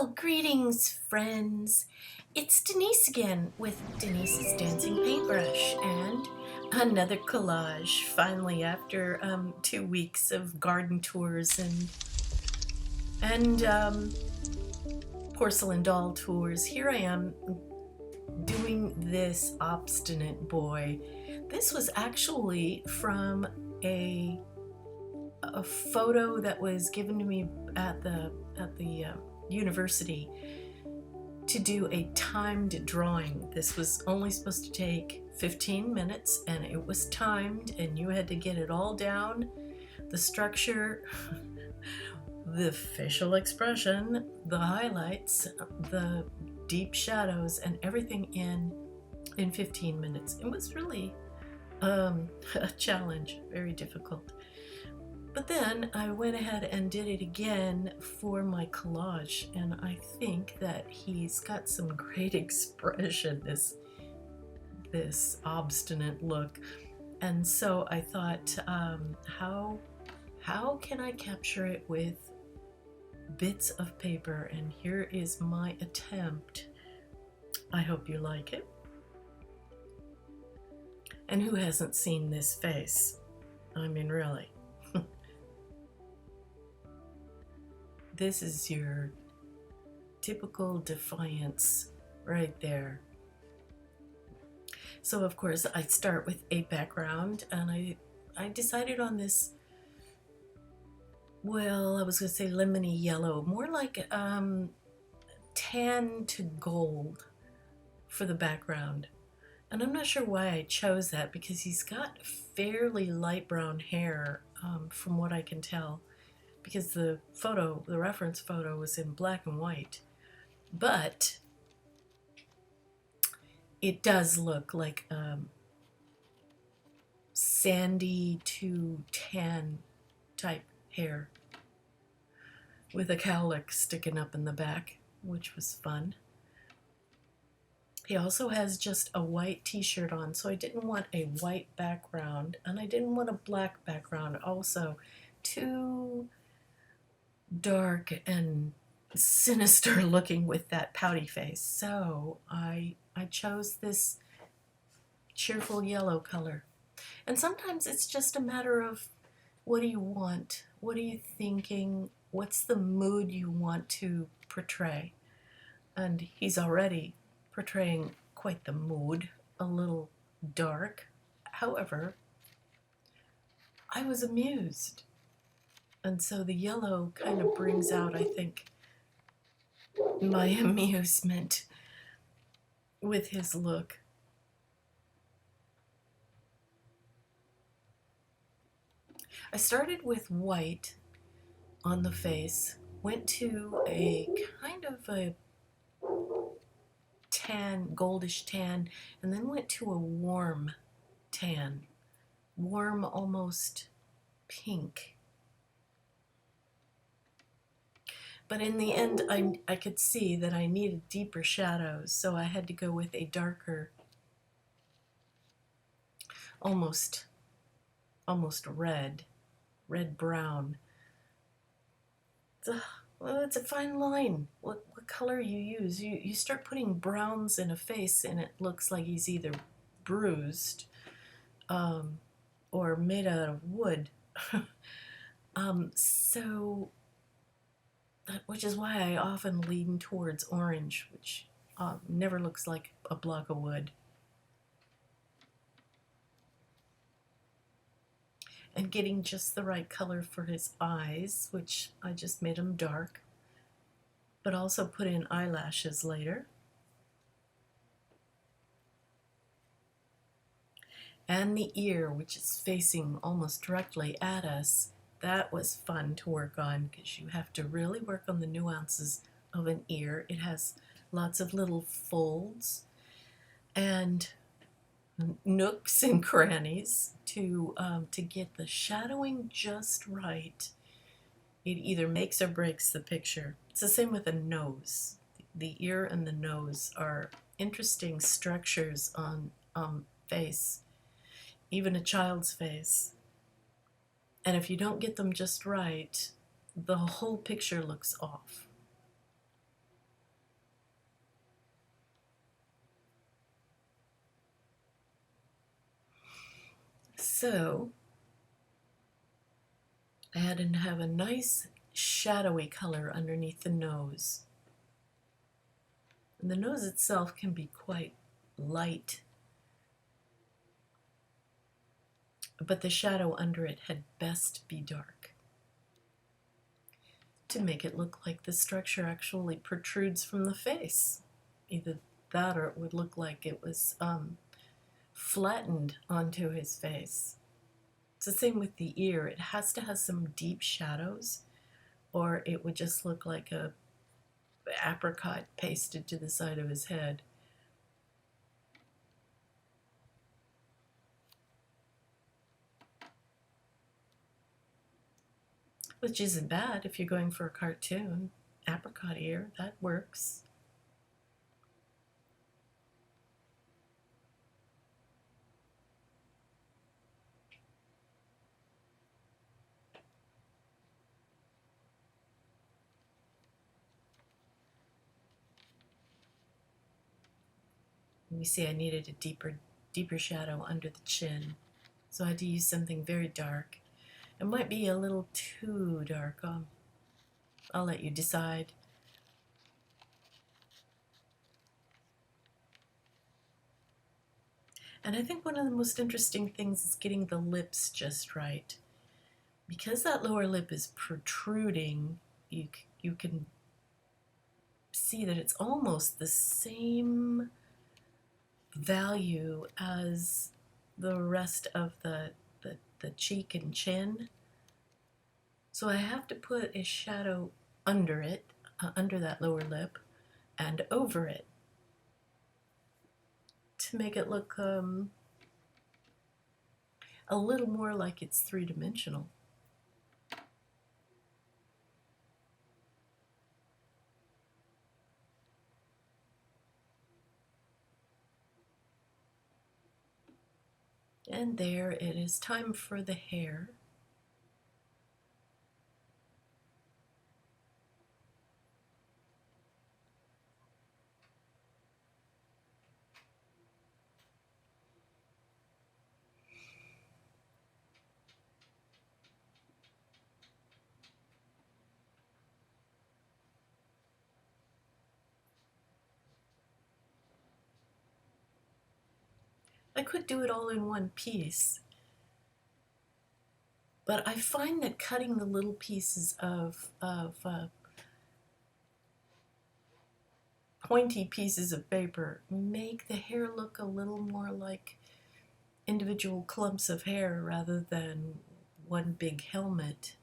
Well, greetings, friends. It's Denise again with Denise's Dancing Paintbrush and another collage. Finally, after 2 weeks of garden tours and porcelain doll tours, here I am doing this obstinate boy. This was actually from a photo that was given to me at the university to do a timed drawing. This was only supposed to take 15 minutes and it was timed, and you had to get it all down, the structure, the facial expression, the highlights, the deep shadows, and everything in 15 minutes. It was really a challenge, very difficult. But then I went ahead and did it again for my collage, and I think that he's got some great expression, this obstinate look. And so I thought, how can I capture it with bits of paper? And here is my attempt. I hope you like it. And who hasn't seen this face? I mean, really. This is your typical defiance right there. So of course I start with a background, and I decided on this, well, I was going to say lemony yellow, more like tan to gold for the background. And I'm not sure why I chose that, because he's got fairly light brown hair, from what I can tell, because the reference photo was in black and white. But it does look like sandy to tan type hair with a cowlick sticking up in the back, which was fun. He also has just a white t-shirt on, so I didn't want a white background, and I didn't want a black background also. Too dark and sinister looking with that pouty face. So I chose this cheerful yellow color. And sometimes it's just a matter of, what do you want? What are you thinking? What's the mood you want to portray? And he's already portraying quite the mood, a little dark. However, I was amused. And so the yellow kind of brings out, I think, my amusement with his look. I started with white on the face, went to a kind of a tan, goldish tan, and then went to a warm tan, warm, almost pink. But in the end, I could see that I needed deeper shadows, so I had to go with a darker, almost red brown. Well, it's a fine line. What color you use. You start putting browns in a face, and it looks like he's either bruised or made out of wood. Which is why I often lean towards orange, which never looks like a block of wood. And getting just the right color for his eyes, which I just made them dark, but also put in eyelashes later. And the ear, which is facing almost directly at us. That was fun to work on, because you have to really work on the nuances of an ear. It has lots of little folds and nooks and crannies to get the shadowing just right. It either makes or breaks the picture. It's the same with a nose. The ear and the nose are interesting structures on face, even a child's face. And if you don't get them just right, the whole picture looks off. So I had to have a nice shadowy color underneath the nose. And the nose itself can be quite light, but the shadow under it had best be dark to make it look like the structure actually protrudes from the face. Either that or it would look like it was flattened onto his face. It's the same with the ear. It has to have some deep shadows or it would just look like a apricot pasted to the side of his head. Which isn't bad if you're going for a cartoon. Apricot ear, that works. You see I needed a deeper shadow under the chin. So I had to use something very dark. It might be a little too dark. I'll let you decide. And I think one of the most interesting things is getting the lips just right. Because that lower lip is protruding, you can see that it's almost the same value as the rest of the cheek and chin. So I have to put a shadow under it, under that lower lip, and over it to make it look a little more like it's three-dimensional. And there it is time for the hair. I could do it all in one piece, but I find that cutting the little pieces of pointy pieces of paper make the hair look a little more like individual clumps of hair rather than one big helmet.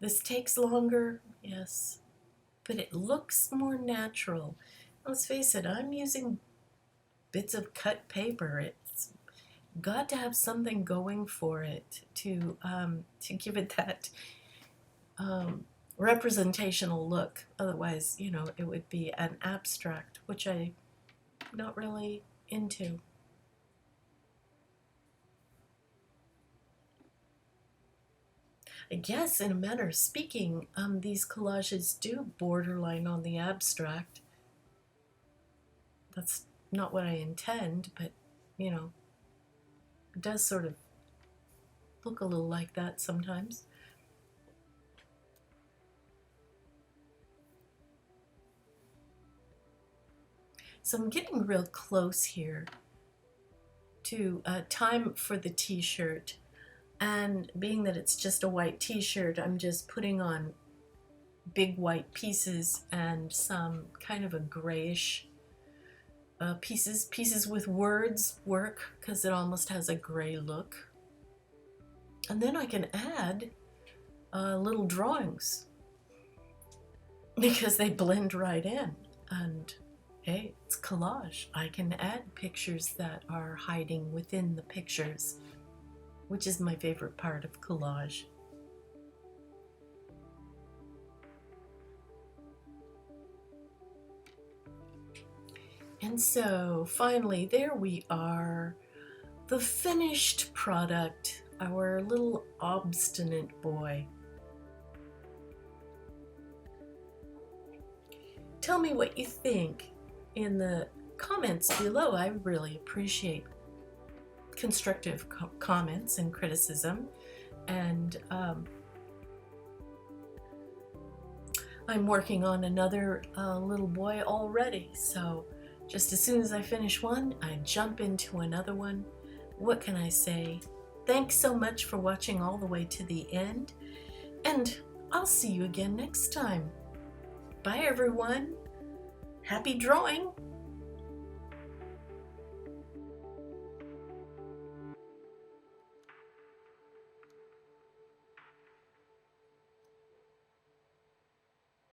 This takes longer, yes, but it looks more natural. Let's face it, I'm using bits of cut paper. It's got to have something going for it to give it that representational look. Otherwise, you know, it would be an abstract, which I'm not really into. I guess, in a manner of speaking, these collages do borderline on the abstract. That's not what I intend, but, you know, it does sort of look a little like that sometimes. So I'm getting real close here to time for the t-shirt. And being that it's just a white t-shirt, I'm just putting on big white pieces and some kind of a grayish pieces with words work because it almost has a gray look. And then I can add little drawings because they blend right in. And hey, it's collage. I can add pictures that are hiding within the pictures, which is my favorite part of collage. And so finally, there we are, the finished product, our little obstinate boy. Tell me what you think in the comments below. I really appreciate constructive comments and criticism. And I'm working on another little boy already, so just as soon as I finish one, I jump into another one. What can I say? Thanks so much for watching all the way to the end, and I'll see you again next time. Bye everyone. Happy drawing.